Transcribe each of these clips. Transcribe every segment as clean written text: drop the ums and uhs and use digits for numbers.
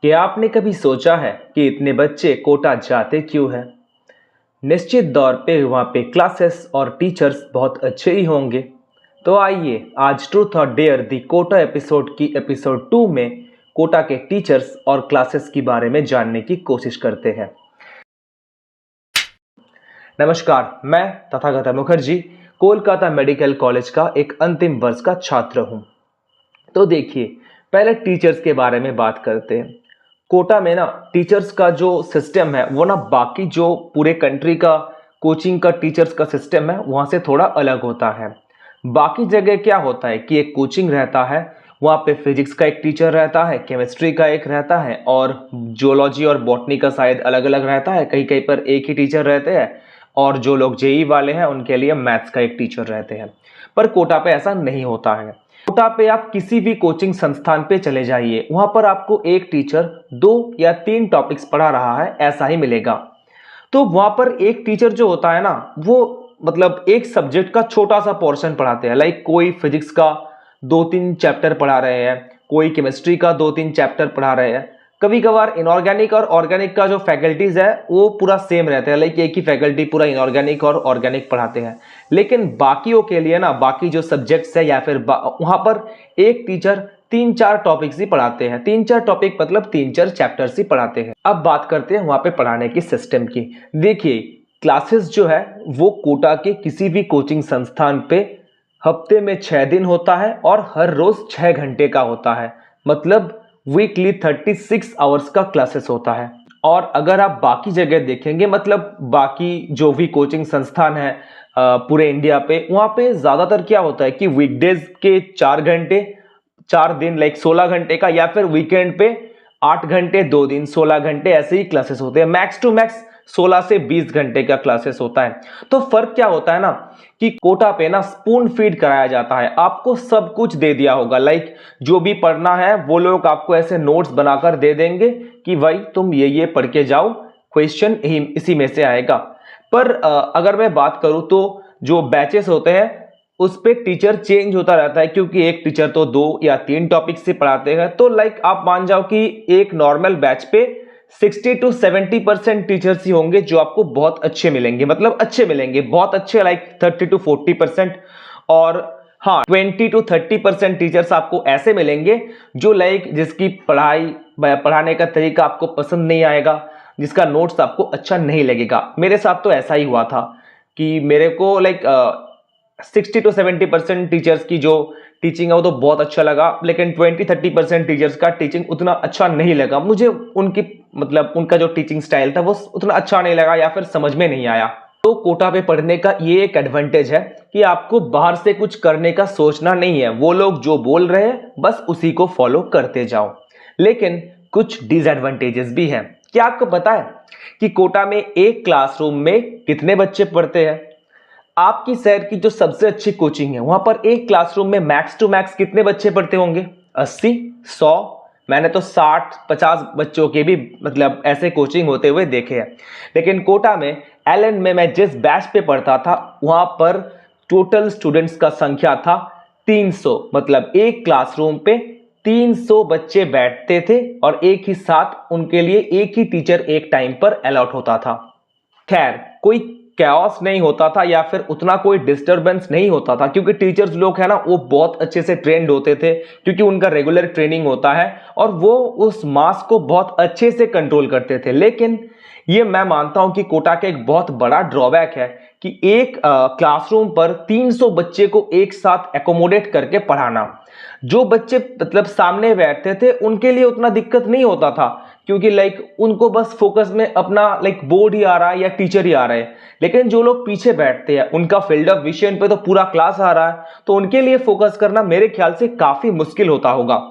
क्या आपने कभी सोचा है कि इतने बच्चे कोटा जाते क्यों हैं? निश्चित तौर पे वहाँ पे क्लासेस और टीचर्स बहुत अच्छे ही होंगे। तो आइए आज ट्रूथ और डेयर दी कोटा एपिसोड की एपिसोड 2 में कोटा के टीचर्स और क्लासेस के बारे में जानने की कोशिश करते हैं। नमस्कार, मैं तथागत मुखर्जी कोलकाता मेडिकल कॉलेज का एक अंतिम वर्ष का छात्र हूँ। तो देखिए, पहले टीचर्स के बारे में बात करते हैं। कोटा में ना टीचर्स का जो सिस्टम है वो ना बाकी जो पूरे कंट्री का कोचिंग का टीचर्स का सिस्टम है वहाँ से थोड़ा अलग होता है। बाकी जगह क्या होता है कि एक कोचिंग रहता है, वहाँ पे फिजिक्स का एक टीचर रहता है, केमिस्ट्री का एक रहता है और जियोलॉजी और बॉटनी का शायद अलग अलग रहता है। कहीं कहीं पर एक ही टीचर रहते हैं और जो लोग जेई वाले हैं उनके लिए मैथ्स का एक टीचर रहते हैं। पर कोटा पे ऐसा नहीं होता है। कोटा पे आप किसी भी कोचिंग संस्थान पे चले जाइए, वहां पर आपको एक टीचर 2 या 3 टॉपिक्स पढ़ा रहा है ऐसा ही मिलेगा। तो वहां पर एक टीचर जो होता है ना वो मतलब एक सब्जेक्ट का छोटा सा पोर्शन पढ़ाते हैं। लाइक कोई फिजिक्स का 2-3 चैप्टर पढ़ा रहे हैं, कोई केमिस्ट्री का 2-3 चैप्टर पढ़ा रहे हैं। कभी कभार इनऑर्गेनिक और ऑर्गेनिक का जो फैकल्टीज है वो पूरा सेम रहते हैं। लाइक एक ही फैकल्टी पूरा इनऑर्गेनिक और ऑर्गेनिक पढ़ाते हैं। लेकिन बाकियों के लिए ना बाकी जो सब्जेक्ट्स है या फिर वहां पर एक टीचर 3-4 टॉपिक्स ही पढ़ाते हैं। 3-4 टॉपिक मतलब 3-4 चैप्टर्स ही पढ़ाते हैं। अब बात करते हैं वहां पे पढ़ाने की सिस्टम की। देखिए, क्लासेस जो है वो कोटा के किसी भी कोचिंग संस्थान पे हफ्ते में 6 दिन होता है और हर रोज 6 घंटे का होता है। मतलब वीकली 36 आवर्स का क्लासेस होता है। और अगर आप बाकी जगह देखेंगे, मतलब बाकी जो भी कोचिंग संस्थान है पूरे इंडिया पे, वहाँ पे ज़्यादातर क्या होता है कि वीकडेज के 4 घंटे 4 दिन लाइक 16 घंटे का, या फिर वीकेंड पे 8 घंटे 2 दिन 16 घंटे ऐसे ही क्लासेस होते हैं। मैक्स टू मैक्स 16 से 20 घंटे का क्लासेस होता है। तो फर्क क्या होता है ना कि कोटा पे ना स्पून फीड कराया जाता है। आपको सब कुछ दे दिया होगा। लाइक जो भी पढ़ना है वो लोग आपको ऐसे नोट्स बनाकर दे देंगे कि भाई तुम ये पढ़ के जाओ, क्वेश्चन इसी में से आएगा। पर अगर मैं बात करूं तो जो बैचेस होते हैं उस पे टीचर चेंज होता रहता है, क्योंकि एक टीचर तो 2 या 3 टॉपिक से पढ़ाते हैं। तो लाइक आप मान जाओ कि एक नॉर्मल बैच पे 60 to 70% टीचर्स ही होंगे जो आपको बहुत अच्छे मिलेंगे। मतलब अच्छे मिलेंगे, बहुत अच्छे, लाइक 30 to 40%। और हाँ, 20 to 30% टीचर्स आपको ऐसे मिलेंगे जो लाइक जिसकी पढ़ाने का तरीका आपको पसंद नहीं आएगा, जिसका नोट्स आपको अच्छा नहीं लगेगा। मेरे साथ तो ऐसा ही हुआ था कि मेरे को लाइक 60 to 70% टीचर्स की जो टीचिंग है वो तो बहुत अच्छा लगा, लेकिन 20-30% टीचर्स का टीचिंग उतना अच्छा नहीं लगा मुझे। उनकी मतलब उनका जो टीचिंग स्टाइल था वो उतना अच्छा नहीं लगा या फिर समझ में नहीं आया। तो कोटा पे पढ़ने का ये एक एडवांटेज है कि आपको बाहर से कुछ करने का सोचना नहीं है। वो लोग जो बोल रहे हैं बस उसी को फॉलो करते जाओ। लेकिन कुछ डिसएडवांटेजेस भी हैं। क्या आपको पता है कि कोटा में एक क्लासरूम में कितने बच्चे पढ़ते हैं? आपकी शहर की जो सबसे अच्छी कोचिंग है वहां पर एक क्लासरूम में मैक्स टू मैक्स कितने बच्चे पढ़ते होंगे? 80, 100? मैंने तो 60-50 बच्चों के भी मतलब ऐसे कोचिंग होते हुए देखे हैं। लेकिन कोटा में एलएन में मैं जिस बैच पे पढ़ता था वहां पर टोटल स्टूडेंट्स का संख्या था 300। मतलब एक क्लासरूम पे 300 बच्चे बैठते थे और एक ही साथ उनके लिए एक ही टीचर एक टाइम पर अलॉट होता था। खैर, कोई कैओस नहीं होता था या फिर उतना कोई डिस्टरबेंस नहीं होता था, क्योंकि टीचर्स लोग है ना वो बहुत अच्छे से ट्रेंड होते थे, क्योंकि उनका रेगुलर ट्रेनिंग होता है और वो उस मास को बहुत अच्छे से कंट्रोल करते थे। लेकिन ये मैं मानता हूं कि कोटा का एक बहुत बड़ा ड्रॉबैक है कि एक क्लासरूम पर 300 बच्चे को एक साथ एकोमोडेट करके पढ़ाना। जो बच्चे मतलब सामने बैठते थे उनके लिए उतना दिक्कत नहीं होता था, क्योंकि लाइक उनको बस फोकस में अपना लाइक बोर्ड ही आ रहा है या टीचर ही आ रहा है। लेकिन जो लोग पीछे बैठते हैं उनका फील्ड ऑफ विजन पे तो पूरा क्लास आ रहा है, तो उनके लिए फोकस करना मेरे ख्याल से काफी मुश्किल होता होगा।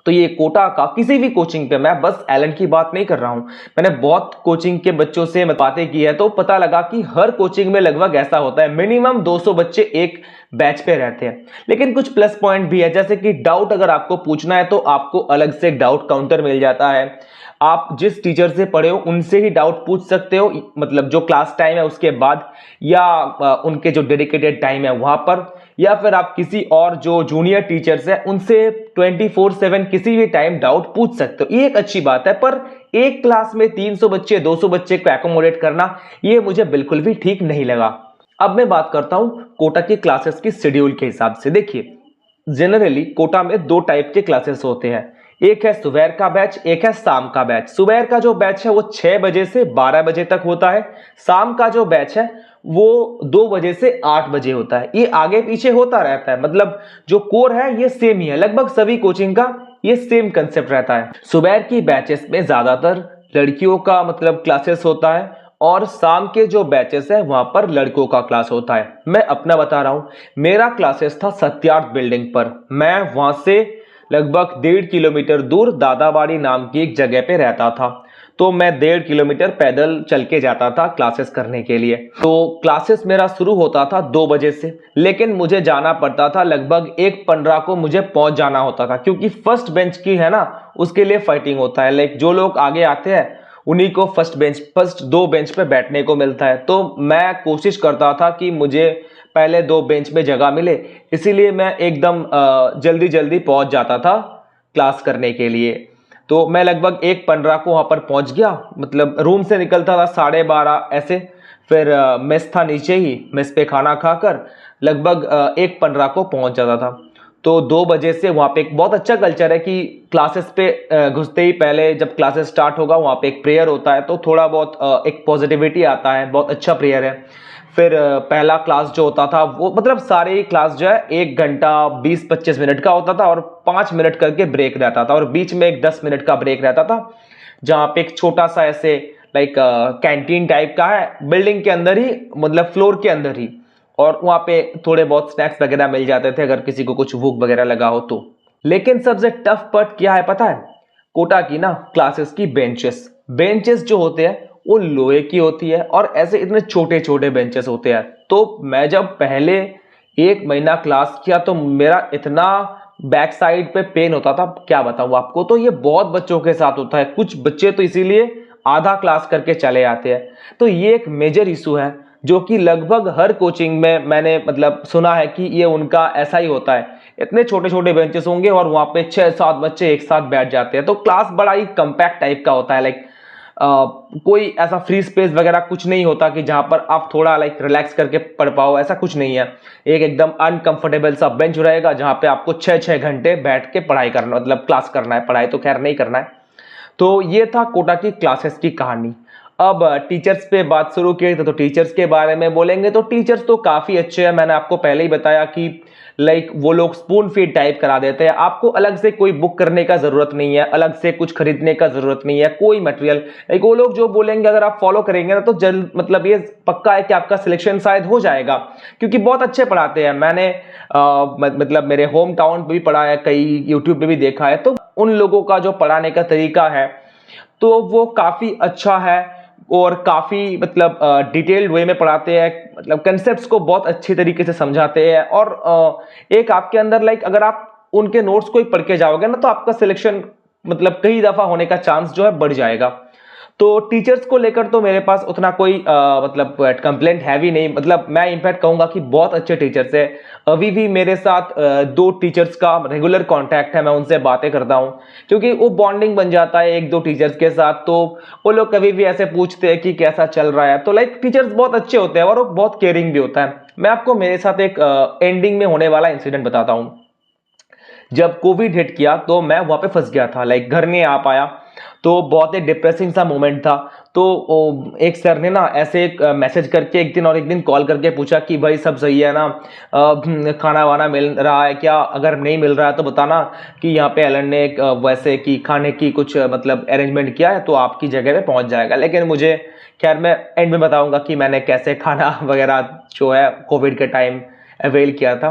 तो ये कोटा का किसी भी कोचिंग पे, मैं बस एलन की बात नहीं कर रहा हूं, मैंने बहुत कोचिंग के बच्चों से बातें की है तो पता लगा कि हर कोचिंग में लगभग ऐसा होता है। मिनिमम 200 बच्चे एक बैच पे रहते हैं। लेकिन कुछ प्लस पॉइंट भी है, जैसे कि डाउट अगर आपको पूछना है तो आपको अलग से एक डाउट काउंटर मिल जाता है। आप जिस टीचर से पढ़े हो उनसे ही डाउट पूछ सकते हो, मतलब जो क्लास टाइम है उसके बाद या उनके जो डेडिकेटेड टाइम है वहां पर, या फिर आप किसी और जो जूनियर टीचर्स हैं उनसे 24/7 किसी भी टाइम डाउट पूछ सकते हो, ये एक अच्छी बात है। पर एक क्लास में 300 बच्चे 200 बच्चे को एकोमोडेट करना ये मुझे बिल्कुल भी ठीक नहीं लगा। अब मैं बात करता हूं कोटा की क्लासेस की शेड्यूल के हिसाब से। देखिए, जनरली कोटा में दो टाइप के क्लासेस होते हैं, एक है सुबह का बैच, एक है शाम का बैच। सुबह का जो बैच है वो 6 बजे से 12 बजे तक होता है, शाम का जो बैच है वो 2 बजे से 8 बजे होता है। ये आगे पीछे होता रहता है, मतलब जो कोर है ये सेम ही है, लगभग सभी कोचिंग का ये सेम कंसेप्ट रहता है। सुबह की बैचेस में ज्यादातर लड़कियों का मतलब क्लासेस होता है और शाम के जो बैचेस है वहां पर लड़कों का क्लास होता है। मैं अपना बता रहा हूं, मेरा क्लासेस था सत्यार्थ बिल्डिंग पर। मैं वहां से लगभग 1.5 किलोमीटर दूर दादाबाड़ी नाम की एक जगह पे रहता था, तो मैं 1.5 किलोमीटर पैदल चल के जाता था क्लासेस करने के लिए। तो क्लासेस मेरा शुरू होता था 2 बजे से, लेकिन मुझे जाना पड़ता था लगभग 1:15 को मुझे पहुंच जाना होता था, क्योंकि फर्स्ट बेंच की है ना, उसके लिए फाइटिंग होता है। लाइक जो लोग आगे आते हैं उन्हीं को फर्स्ट 2 बेंच पे बैठने को मिलता है। तो मैं कोशिश करता था कि मुझे पहले 2 बेंच में जगह मिले, इसीलिए मैं एकदम जल्दी जल्दी पहुंच जाता था क्लास करने के लिए। तो मैं लगभग 1:15 को वहां पर पहुंच गया, मतलब रूम से निकलता था 12:30 ऐसे। फिर मेस था नीचे ही, मेस पे खाना खाकर लगभग 1:15 को पहुंच जाता था। तो 2 बजे से वहाँ पे एक बहुत अच्छा कल्चर है कि क्लासेस पे घुसते ही पहले जब क्लासेस स्टार्ट होगा वहाँ पे एक प्रेयर होता है, तो थोड़ा बहुत एक पॉजिटिविटी आता है, बहुत अच्छा प्रेयर है। फिर पहला क्लास जो होता था वो मतलब सारे ही क्लास जो है 1 घंटा 20-25 मिनट का होता था और 5 मिनट करके ब्रेक रहता था, और बीच में एक 10 मिनट का ब्रेक रहता था, जहाँ पे एक छोटा सा ऐसे लाइक कैंटीन टाइप का है बिल्डिंग के अंदर ही, मतलब फ्लोर के अंदर ही, और वहाँ पे थोड़े बहुत स्नैक्स वगैरह मिल जाते थे अगर किसी को कुछ भूख वगैरह लगा हो तो। लेकिन सबसे टफ पार्ट क्या है पता है? कोटा की ना क्लासेस की बेंचेस। बेंचेस जो होते हैं वो लोहे की होती है और ऐसे इतने छोटे छोटे बेंचेस होते हैं। तो मैं जब पहले 1 महीना क्लास किया तो मेरा इतना बैक साइड पे पेन होता था, क्या बताऊं आपको। तो ये बहुत बच्चों के साथ होता है, कुछ बच्चे तो इसीलिए आधा क्लास करके चले आते हैं। तो ये एक मेजर इशू है जो कि लगभग हर कोचिंग में मैंने मतलब सुना है कि ये उनका ऐसा ही होता है। इतने छोटे छोटे बेंचेस होंगे और वहां पे 6-7 बच्चे एक साथ बैठ जाते हैं, तो क्लास बड़ा ही कंपैक्ट टाइप का होता है। लाइक कोई ऐसा फ्री स्पेस वगैरह कुछ नहीं होता कि जहां पर आप थोड़ा लाइक रिलैक्स करके पढ़ पाओ, ऐसा कुछ नहीं है। एक एकदम अनकंफर्टेबल सा बेंच रहेगा जहां पे आपको 6-6 घंटे बैठ के पढ़ाई करना, मतलब क्लास करना है, पढ़ाई तो खैर नहीं करना है। तो ये था कोटा की क्लासेस की कहानी। अब टीचर्स पे बात शुरू की तो टीचर्स के बारे में बोलेंगे तो टीचर्स तो काफ़ी अच्छे हैं। मैंने आपको पहले ही बताया कि लाइक वो लोग स्पून फीड टाइप करा देते हैं, आपको अलग से कोई बुक करने का ज़रूरत नहीं है, अलग से कुछ खरीदने का ज़रूरत नहीं है, कोई मटेरियल। लाइक वो लोग जो बोलेंगे अगर आप फॉलो करेंगे ना तो जल्द मतलब ये पक्का है कि आपका सिलेक्शन शायद हो जाएगा, क्योंकि बहुत अच्छे पढ़ाते हैं। मैंने मतलब मेरे होम टाउन पे भी पढ़ा है, कई यूट्यूब पे भी देखा है, तो उन लोगों का जो पढ़ाने का तरीका है तो वो काफ़ी अच्छा है और काफ़ी मतलब डिटेल्ड वे में पढ़ाते हैं, मतलब कंसेप्ट्स को बहुत अच्छी तरीके से समझाते हैं। और एक आपके अंदर लाइक अगर आप उनके नोट्स को ही पढ़ के जाओगे ना तो आपका सिलेक्शन मतलब कई दफ़ा होने का चांस जो है बढ़ जाएगा। तो टीचर्स को लेकर तो मेरे पास उतना कोई मतलब कंप्लेंट है भी नहीं, मतलब मैं इनफैक्ट कहूंगा कि बहुत अच्छे टीचर्स है। अभी भी मेरे साथ 2 टीचर्स का रेगुलर कांटेक्ट है, मैं उनसे बातें करता हूं क्योंकि वो बॉन्डिंग बन जाता है 1-2 टीचर्स के साथ। तो वो लोग कभी भी ऐसे पूछते हैं कि कैसा चल रहा है, तो लाइक टीचर्स बहुत अच्छे होते हैं और वो बहुत केयरिंग भी होता है। मैं आपको मेरे साथ एक एंडिंग में होने वाला इंसिडेंट बताता हूँ। जब कोविड हिट किया तो मैं वहां पे फंस गया था, लाइक घर नहीं आ पाया, तो बहुत ही डिप्रेसिंग सा मोमेंट था। तो एक सर ने ना ऐसे एक मैसेज करके एक दिन और एक दिन कॉल करके पूछा कि भाई सब सही है ना, खाना वाना मिल रहा है क्या, अगर नहीं मिल रहा है तो बताना कि यहाँ पे एलन ने एक वैसे कि खाने की कुछ मतलब अरेंजमेंट किया है तो आपकी जगह पे पहुंच जाएगा। लेकिन मुझे खैर मैं एंड में बताऊंगा कि मैंने कैसे खाना वगैरह जो है कोविड के टाइम अवेल किया था।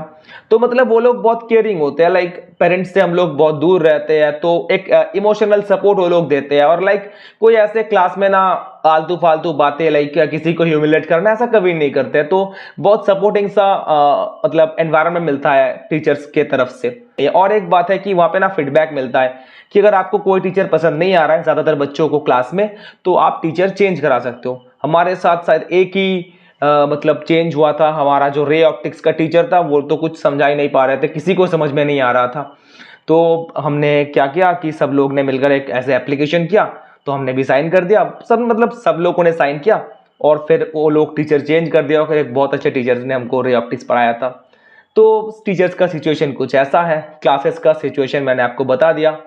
तो मतलब वो लोग बहुत केयरिंग होते हैं, लाइक पेरेंट्स से हम लोग बहुत दूर रहते हैं तो एक इमोशनल सपोर्ट वो लोग देते हैं। और लाइक कोई ऐसे क्लास में ना आलतू फालतू बातें लाइक किसी को ह्यूमिलेट करना ऐसा कभी नहीं करते, तो बहुत सपोर्टिंग सा मतलब एनवायरनमेंट मिलता है टीचर्स के तरफ से। और एक बात है कि वहाँ पे ना फीडबैक मिलता है कि अगर आपको कोई टीचर पसंद नहीं आ रहा है ज्यादातर बच्चों को क्लास में, तो आप टीचर चेंज करा सकते हो। हमारे साथ शायद एक ही मतलब चेंज हुआ था। हमारा जो रे ऑप्टिक्स का टीचर था वो तो कुछ समझा ही नहीं पा रहे थे, किसी को समझ में नहीं आ रहा था। तो हमने क्या किया कि सब लोग ने मिलकर एक ऐसे एप्लीकेशन किया, तो हमने भी साइन कर दिया, सब लोगों ने साइन किया, और फिर वो लोग टीचर चेंज कर दिया, और फिर एक बहुत अच्छे टीचर्स ने हमको रे ऑप्टिक्स पढ़ाया था। तो टीचर्स का सिचुएशन कुछ ऐसा है, क्लासेस का सिचुएशन मैंने आपको बता दिया।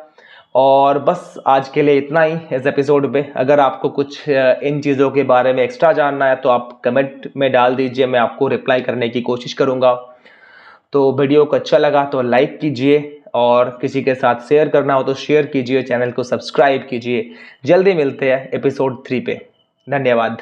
और बस आज के लिए इतना ही इस एपिसोड पे। अगर आपको कुछ इन चीज़ों के बारे में एक्स्ट्रा जानना है तो आप कमेंट में डाल दीजिए, मैं आपको रिप्लाई करने की कोशिश करूँगा। तो वीडियो को अच्छा लगा तो लाइक कीजिए, और किसी के साथ शेयर करना हो तो शेयर कीजिए, चैनल को सब्सक्राइब कीजिए। जल्दी मिलते हैं एपिसोड 3 पे। धन्यवाद।